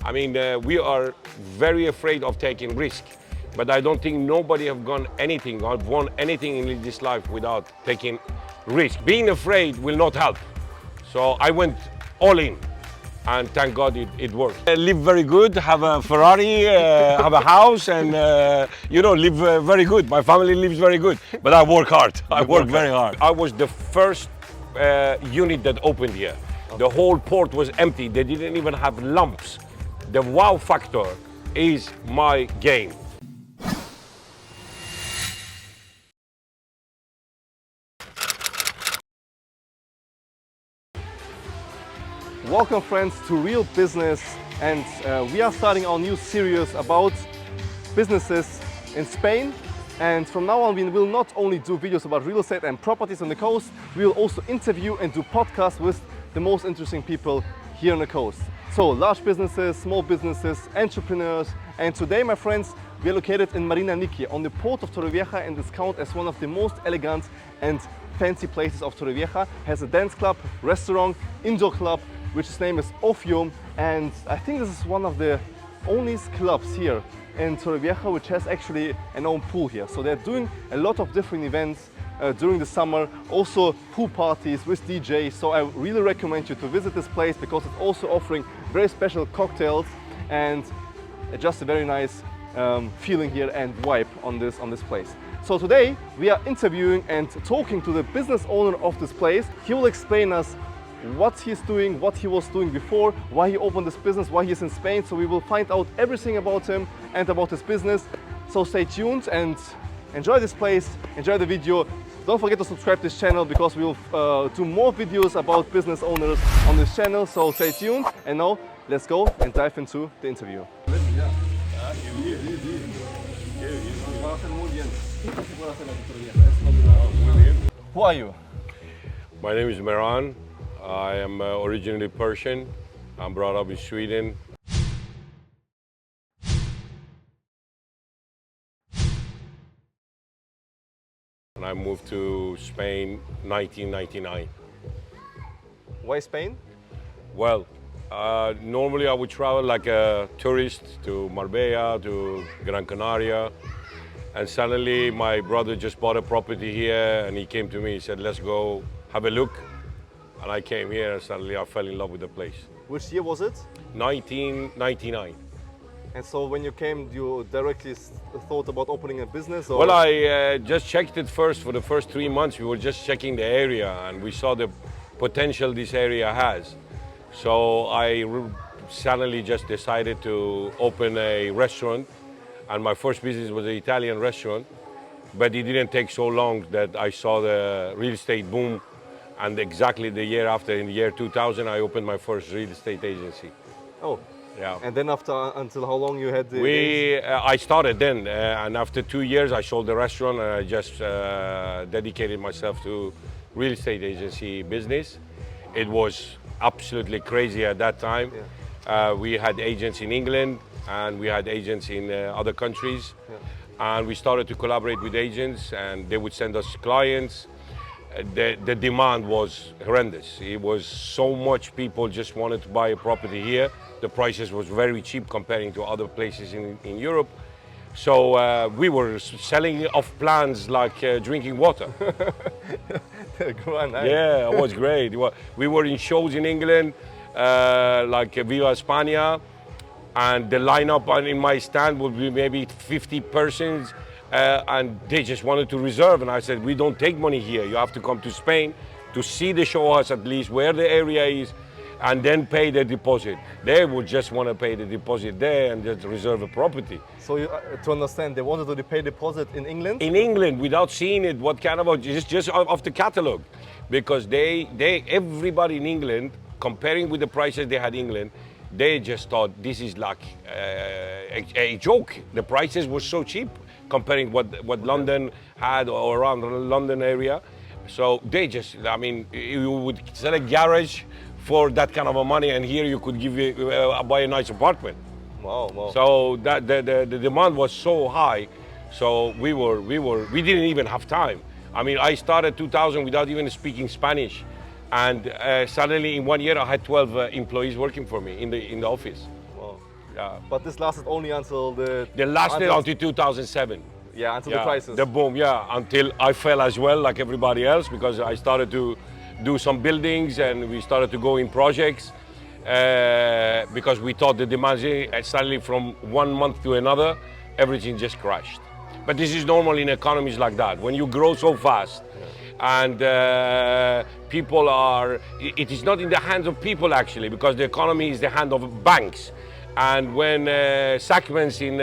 I mean, we are very afraid of taking risk, but I don't think nobody have won anything in this life without taking risk. Being afraid will not help. So I went all in, and thank God it worked. I live very good, have a Ferrari, have a house, and live very good. My family lives very good, but I work hard. I work very hard. I was the first unit that opened here. The whole port was empty. They didn't even have lamps. The wow factor is my game. Welcome friends to Real Business, and we are starting our new series about businesses in Spain. And from now on we will not only do videos about real estate and properties on the coast, we will also interview and do podcasts with the most interesting people here on the coast. So large businesses, small businesses, entrepreneurs. And today, my friends, we are located in Marina Niki on the port of Torrevieja, and is counted as one of the most elegant and fancy places of Torrevieja. Has a dance club, restaurant, indoor club, which its name is Ophiom, and I think this is one of the only clubs here in Torrevieja which has actually an own pool here. So they're doing a lot of different events during the summer, also pool parties with DJs. So I really recommend you to visit this place because it's also offering very special cocktails and just a very nice feeling here and vibe on this place. So today we are interviewing and talking to the business owner of this place. He will explain us what he's doing, what he was doing before, why he opened this business, why he's in Spain. So we will find out everything about him and about his business. So stay tuned and enjoy this place, enjoy the video. Don't forget to subscribe to this channel because we will do more videos about business owners on this channel. So stay tuned, and now let's go and dive into the interview. Who are you? My name is Marina. I am originally Persian. I'm brought up in Sweden. And I moved to Spain 1999. Why Spain? Well, normally I would travel like a tourist to Marbella, to Gran Canaria. And suddenly my brother just bought a property here and he came to me, he said, let's go have a look. And I came here and suddenly I fell in love with the place. Which year was it? 1999. And so when you came, you directly thought about opening a business? Or? Well, I just checked it first. For the first 3 months, we were just checking the area and we saw the potential this area has. So I suddenly just decided to open a restaurant. And my first business was an Italian restaurant. But it didn't take so long that I saw the real estate boom. And exactly the year after, in the year 2000, I opened my first real estate agency. Oh, yeah. And then until how long you had the... I started then, and after 2 years, I sold the restaurant, and I just dedicated myself to real estate agency business. It was absolutely crazy at that time. Yeah. We had agents in England, and we had agents in other countries. Yeah. And we started to collaborate with agents, and they would send us clients. The demand was horrendous. It was so much people just wanted to buy a property here. The prices was very cheap comparing to other places in Europe. So we were selling off plans like drinking water. Yeah, it was great. We were in shows in England, like Viva España, and the lineup in my stand would be maybe 50 persons. And they just wanted to reserve, and I said, we don't take money here. You have to come to Spain to see the show house at least where the area is, and then pay the deposit. They would just want to pay the deposit there and just reserve a property. So to understand, they wanted to pay deposit in England? In England, without seeing it, what kind of, just off the catalog. Because everybody in England, comparing with the prices they had in England, they just thought this is like a joke. The prices were so cheap comparing what London had or around the London area. So they just, I mean, you would sell a garage for that kind of a money, and here you could buy a nice apartment. Wow, wow. So the demand was so high, so we didn't even have time. I mean, I started 2000 without even speaking Spanish, and suddenly in 1 year I had 12 employees working for me in the office. Wow. Yeah. But this lasted only until They lasted until 2007. Yeah, until the crisis. The boom, yeah, until I fell as well, like everybody else, because I started to do some buildings and we started to go in projects because we thought the demand, and suddenly from 1 month to another, everything just crashed. But this is normal in economies like that. When you grow so fast and people are, it is not in the hands of people actually, because the economy is the hand of banks. And when Sacraments in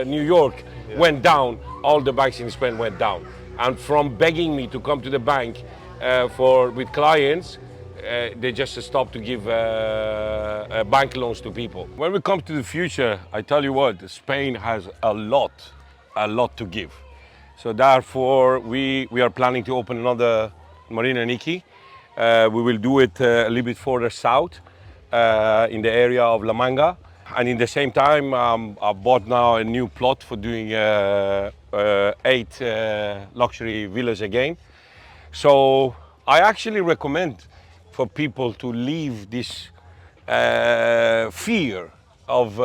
New York went down, all the banks in Spain went down. And from begging me to come to the bank with clients, they just stopped to give bank loans to people. When we come to the future, I tell you what, Spain has a lot to give. So therefore, we are planning to open another Marina Niki. We will do it a little bit further south in the area of La Manga. And in the same time, I bought now a new plot for doing 8 luxury villas again. So I actually recommend for people to leave this fear of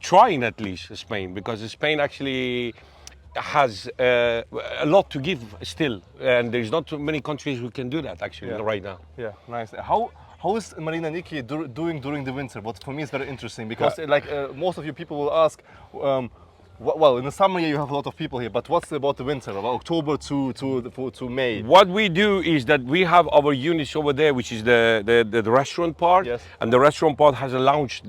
trying at least Spain, because Spain actually has a lot to give still, and there's not too many countries who can do that actually right now. Yeah, nice. How is Marina Niki doing during the winter? But for me, it's very interesting because, most of you people will ask, well, in the summer you have a lot of people here, but what's about the winter, about October to May? What we do is that we have our units over there, which is the restaurant part, and the restaurant part has a lounge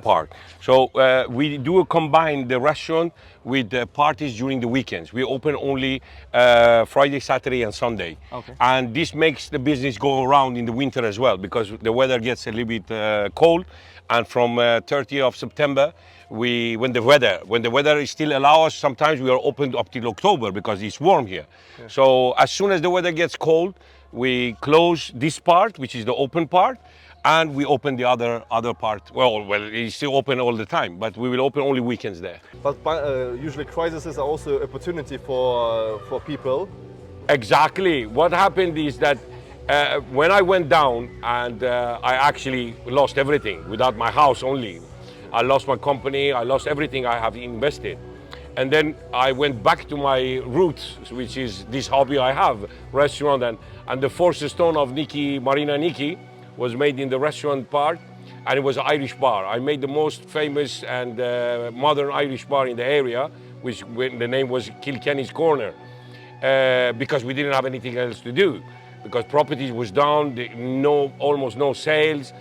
part. So we do combine the restaurant with the parties during the weekends. We open only Friday, Saturday, and Sunday. Okay. And this makes the business go around in the winter as well, because the weather gets a little bit cold. And from 30th of September, when the weather is still allow us, sometimes we are open up till October because it's warm here. Yeah. So as soon as the weather gets cold, we close this part, which is the open part, and we open the other part. Well, it's still open all the time, but we will open only weekends there. But usually crises are also opportunity for people. Exactly. What happened is that when I went down and I actually lost everything without my house only. I lost my company, I lost everything I have invested. And then I went back to my roots, which is this hobby I have, restaurant, and the first stone of Marina Niki was made in the restaurant part, and it was an Irish bar. I made the most famous and modern Irish bar in the area, which the name was Kilkenny's Corner, because we didn't have anything else to do. Because property was down, almost no sales,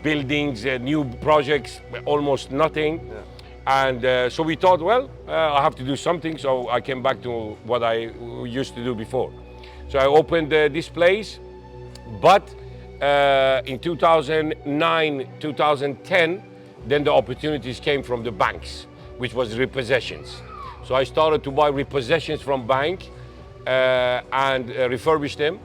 buildings, new projects, almost nothing. Yeah. And so we thought, well, I have to do something. So I came back to what I used to do before. So I opened this place, but in 2009, 2010, then the opportunities came from the banks, which was repossessions. So I started to buy repossessions from bank, and refurbish them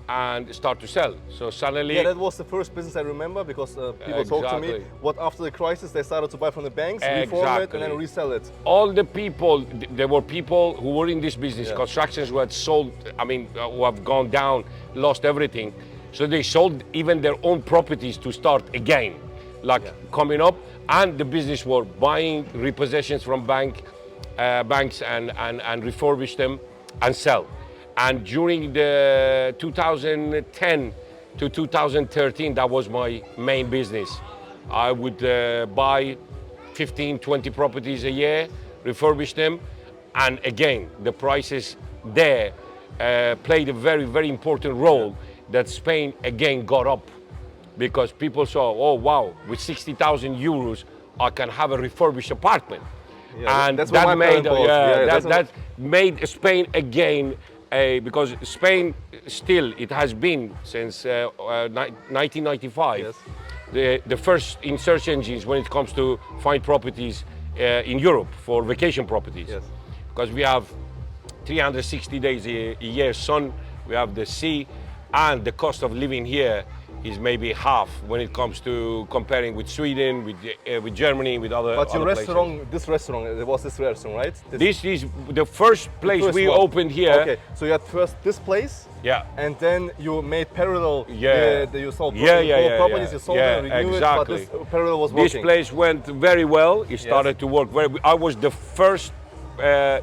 and start to sell. So suddenly... Yeah, that was the first business I remember, because people talked to me, what after the crisis they started to buy from the banks, reform it and then resell it. All the people, there were people who were in this business, constructions who had sold, who have gone down, lost everything. So they sold even their own properties to start again, coming up, and the business were buying repossessions from banks and refurbish them and sell. And during the 2010 to 2013, that was my main business. I would buy 15, 20 properties a year, refurbish them, and again, the prices there played a very, very important role that Spain again got up, because people saw, oh wow, with 60,000 euros, I can have a refurbished apartment. Yeah, and that's that made that made Spain again because Spain still, it has been since 1995 the first in search engines when it comes to find properties in Europe for vacation properties. Because we have 360 days a year sun, we have the sea, and the cost of living here is maybe half when it comes to comparing with Sweden, with Germany, with other. But your other restaurant, places. this restaurant, it was this restaurant, right? This is the first place first we one. opened here. Okay, so you had first this place, Yeah. and then you made parallel. Yeah. You sold Yeah. properties, you sold them, renewed Exactly. it, but this parallel was This working. place went very well. It started to work very. I was the first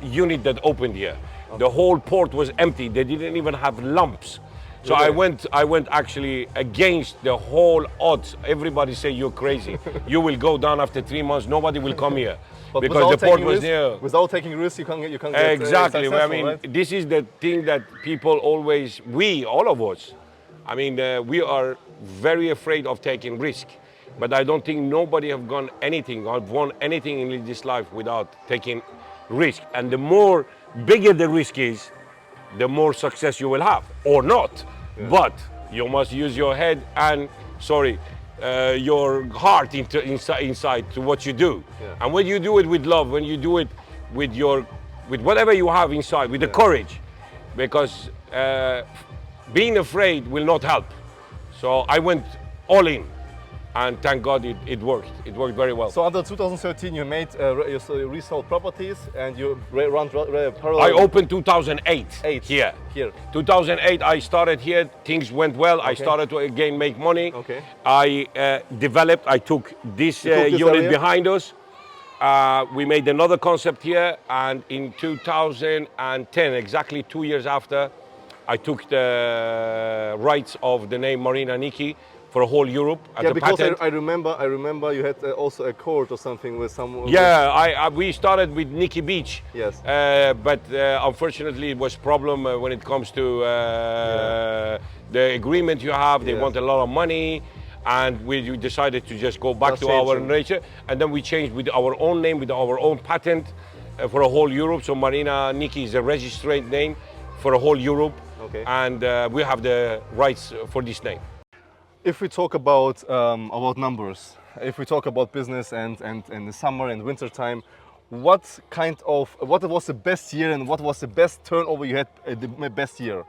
unit that opened here. Okay. The whole port was empty. They didn't even have lamps. So Really? I went actually against the whole odds. Everybody say you're crazy. You will go down after 3 months. Nobody will come here But because the port was near. Without taking risks, you can't get Exactly. I successful, mean, right? this is the thing that people always, all of us, I mean, we are very afraid of taking risk. But I don't think nobody have gone anything or won anything in this life without taking risk. And the more bigger the risk is, the more success you will have, or not. Yeah. But you must use your head and, your heart inside to what you do. Yeah. And when you do it with love, when you do it with whatever you have inside, with the courage, because being afraid will not help. So I went all in. And thank God it worked. It worked very well. So until 2013, you made you resold properties and you run parallel. I opened 2008 here. 2008, I started here. Things went well. Okay. I started to again make money. Okay. I developed. I took this unit behind us. We made another concept here, and in 2010, exactly 2 years after, I took the rights of the name Marina Niki for whole Europe. Yeah, because I remember you had also a court or something with some. Yeah, we started with Niki Beach. Yes. But unfortunately, it was problem when it comes to the agreement you have. They want a lot of money, and we decided to just go back to our nature, and then we changed with our own name, with our own patent for a whole Europe. So Marina Niki is a registered name for a whole Europe, and we have the rights for this name. If we talk about numbers, if we talk about business and the summer and winter time, what was the best year and what was the best turnover you had the best year?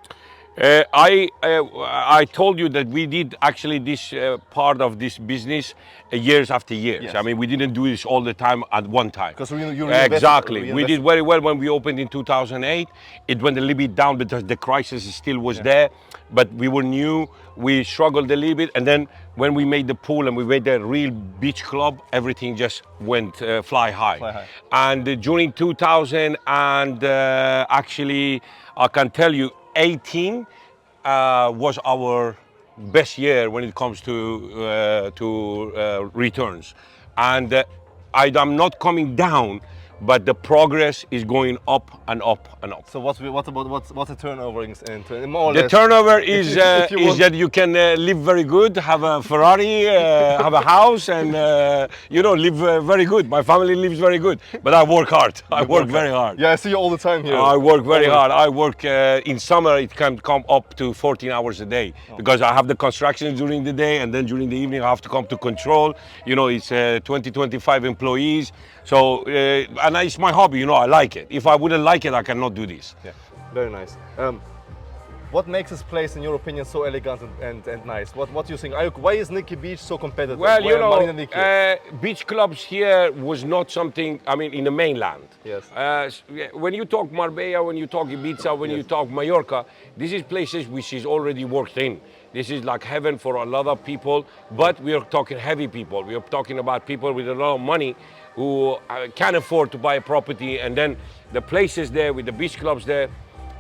I told you that we did actually this part of this business years after years. Yes. I mean, we didn't do this all the time at one time. Because you exactly. We did very well when we opened in 2008. It went a little bit down because the crisis still was there, but we were new. We struggled a little bit, and then when we made the pool and we made the real beach club, everything just went fly high. And during 2000 and actually, I can tell you, 18 was our best year when it comes to returns, and I'm not coming down, but the progress is going up and up and up. So what's the turnover in more or less? The turnover is is that you can live very good, have a Ferrari, have a house, and live very good. My family lives very good, but I work hard. I work very hard. Yeah, I see you all the time here. I work very hard. I work in summer. It can come up to 14 hours a day because I have the construction during the day, and then during the evening I have to come to control. It's 20-25 employees. So, and it's my hobby, I like it. If I wouldn't like it, I cannot do this. Yeah, very nice. What makes this place, in your opinion, so elegant and nice? What do you think? Why is Niki Beach so competitive? Well, beach clubs here was not something, in the mainland. Yes. When you talk Marbella, when you talk Ibiza, when you talk Mallorca, this is places which is already worked in. This is like heaven for a lot of people, but we are talking heavy people. We are talking about people with a lot of money who can afford to buy a property, and then the places there with the beach clubs there,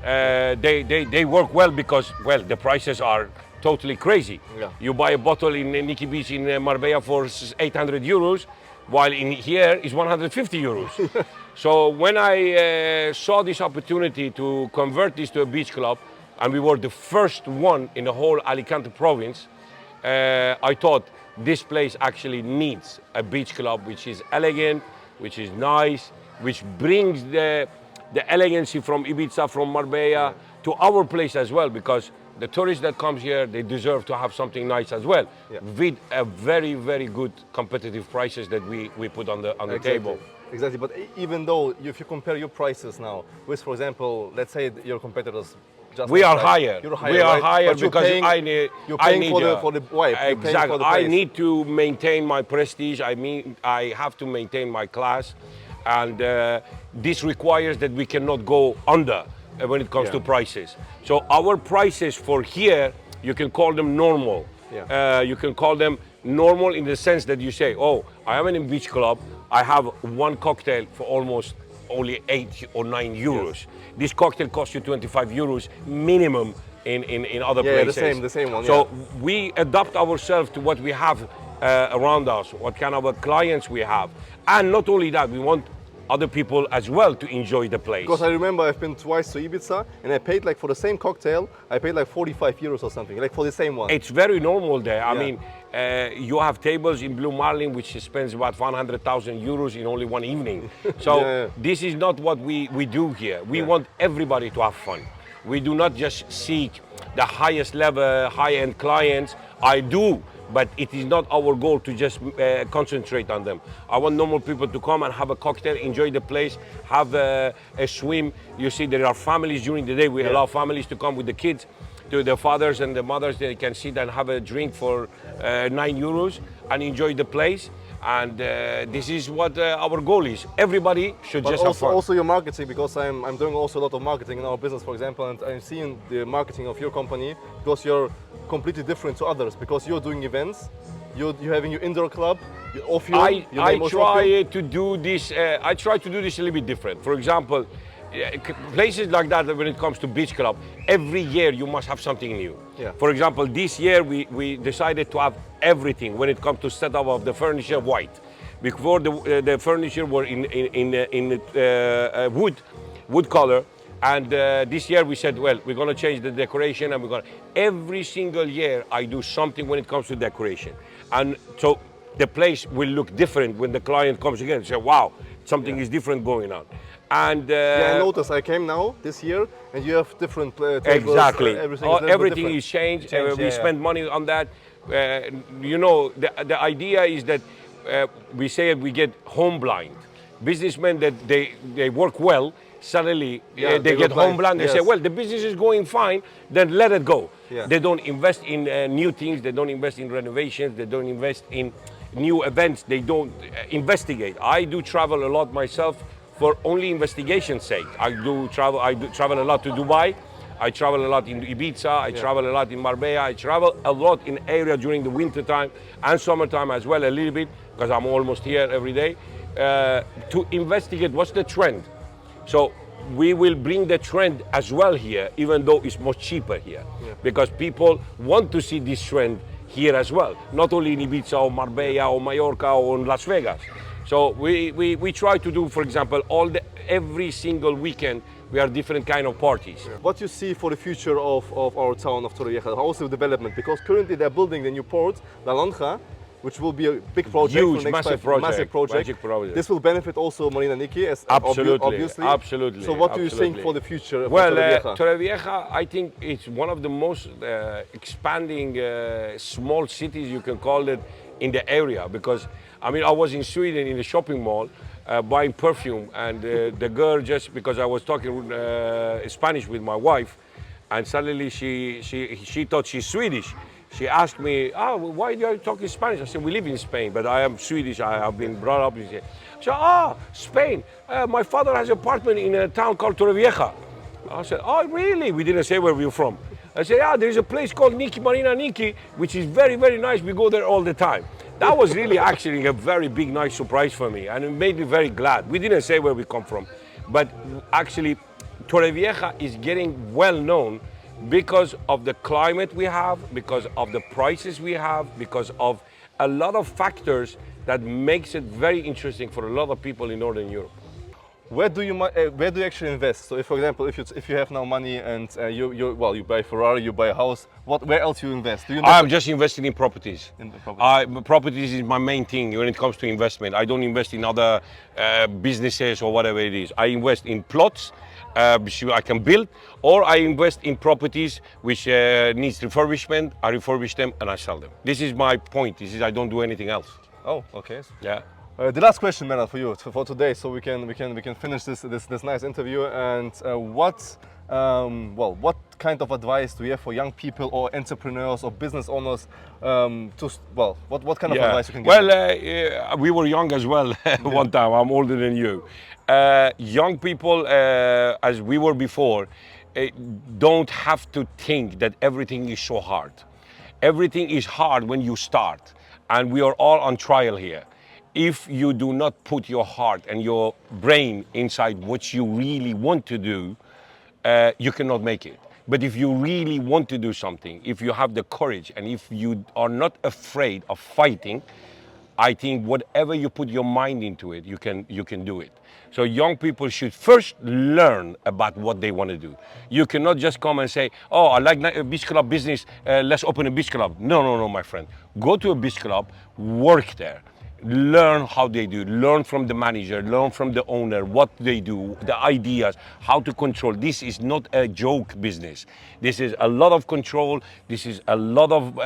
they work well because, the prices are totally crazy. Yeah. You buy a bottle in Niki Beach in Marbella for 800 euros, while in here is 150 euros. So when I saw this opportunity to convert this to a beach club, and we were the first one in the whole Alicante province, I thought this place actually needs a beach club which is elegant, which is nice, which brings the elegancy from Ibiza, from Marbella to our place as well, because the tourists that comes here, they deserve to have something nice as well, with a very, very good competitive prices that we put on the table. Exactly, but even though if you compare your prices now with, for example, let's say your competitors, just we are outside. higher. You're higher, we are right? higher But you're because paying, I need. You're I paying need for the wife. You're paying exactly. for the I place. need to maintain my prestige. I mean, I have to maintain my class, and this requires that we cannot go under when it comes to prices. So our prices for here, you can call them normal. Yeah. You can call them normal in the sense that you say, oh, I am in a beach club. I have one cocktail for almost only 8 or 9 euros. Yes. This cocktail costs you 25 euros minimum in other places. The same one. So we adapt ourselves to what we have around us, what kind of clients we have. And not only that, we want other people as well to enjoy the place. Because I remember I've been twice to Ibiza and I paid like for the same cocktail, I paid like 45 euros or something, like for the same one. It's very normal there. I mean, you have tables in Blue Marlin which spends about 100,000 euros in only one evening. So this is not what we do here. We want everybody to have fun. We do not just seek the highest level, high-end clients. I do, but it is not our goal to just concentrate on them. I want normal people to come and have a cocktail, enjoy the place, have a swim. You see, there are families during the day. We allow families to come with the kids, to the fathers and the mothers. They can sit and have a drink for 9 euros and enjoy the place. And this is what our goal is. Everybody should just have fun. Also your marketing, because I'm doing also a lot of marketing in our business, for example, and I'm seeing the marketing of your company because you're completely different to others, because you're doing events, you're having your indoor club, your Ophiom, I try to do this. I try to do this a little bit different. For example, places like that, when it comes to beach club, every year you must have something new. Yeah. For example, this year we decided to have everything when it comes to setup of the furniture white. Before the furniture were in wood color, and this year we said, well, we're going to change the decoration, and we're going to. Every single year I do something when it comes to decoration, and so the place will look different when the client comes again and say, wow, something is different going on. And I noticed. I came now this year, and you have different tables. Exactly. Everything is changed. We spend money on that. You know, the idea is that we say we get home blind. Businessmen that they work well, suddenly they get home blind. They say, well, the business is going fine, then let it go. Yeah. They don't invest in new things. They don't invest in renovations. They don't invest in new events. They don't investigate. I do travel a lot myself, for only investigation's sake. I do travel a lot to Dubai. I travel a lot in Ibiza. I travel a lot in Marbella. I travel a lot in area during the winter time and summertime as well, a little bit, because I'm almost here every day, to investigate what's the trend. So we will bring the trend as well here, even though it's much cheaper here, because people want to see this trend here as well, not only in Ibiza or Marbella or Mallorca or in Las Vegas. So we try to do, for example, every single weekend we are different kind of parties. What you see for the future of our town of Torrevieja, also development, because currently they're building the new port, La Lonja, which will be a big project. Huge, massive project. This will benefit also Marina Niki, as obviously. Absolutely. So what do you think for the future of Torrevieja? Torrevieja, I think it's one of the most expanding small cities, you can call it, in the area, because I mean, I was in Sweden in the shopping mall buying perfume, and the girl, just because I was talking Spanish with my wife, and suddenly she thought she's Swedish. She asked me, why are you talking Spanish? I said, we live in Spain, but I am Swedish. I have been brought up in Spain. She said, Spain. My father has an apartment in a town called Torrevieja. I said, oh, really? We didn't say where we were from. I said, there's a place called Marina Niki, which is very, very nice. We go there all the time. That was really actually a very big, nice surprise for me, and it made me very glad. We didn't say where we come from, but actually Torrevieja is getting well known because of the climate we have, because of the prices we have, because of a lot of factors that makes it very interesting for a lot of people in Northern Europe. Where do you actually invest? So, if, for example, if you have now money and you buy a Ferrari, you buy a house, where else you invest? Do you invest? I'm just investing in properties. Properties is my main thing when it comes to investment. I don't invest in other businesses or whatever it is. I invest in plots which I can build, or I invest in properties which needs refurbishment. I refurbish them and I sell them. This is my point. I don't do anything else. Oh, okay. Yeah. The last question, Mera, for you for today, so we can finish this nice interview. And what kind of advice do you have for young people or entrepreneurs or business owners? What kind of advice you can give? Well, we were young as well one time. I'm older than you. Young people, as we were before, don't have to think that everything is so hard. Everything is hard when you start, and we are all on trial here. If you do not put your heart and your brain inside what you really want to do, you cannot make it. But if you really want to do something, if you have the courage, and if you are not afraid of fighting, I think whatever you put your mind into it, you can do it. So young people should first learn about what they want to do. You cannot just come and say, oh, I like a beach club business, let's open a beach club. No, my friend. Go to a beach club, work there. Learn how they do, learn from the manager, learn from the owner, what they do, the ideas, how to control. This is not a joke business. This is a lot of control. This is a lot of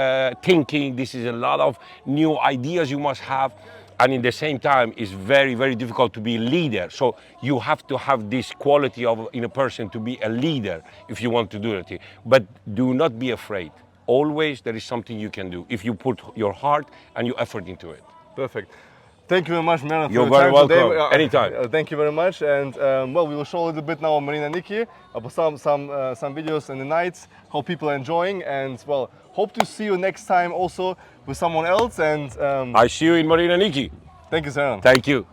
thinking. This is a lot of new ideas you must have. And in the same time, it's very, very difficult to be a leader. So you have to have this quality in a person to be a leader if you want to do it. But do not be afraid. Always there is something you can do if you put your heart and your effort into it. Perfect. Thank you very much, Marina. You're very welcome. Anytime. Thank you very much. And we will show a little bit now on Marina Niki about some videos in the nights, how people are enjoying. And hope to see you next time also with someone else. And I see you in Marina Niki. Thank you, sir. Thank you.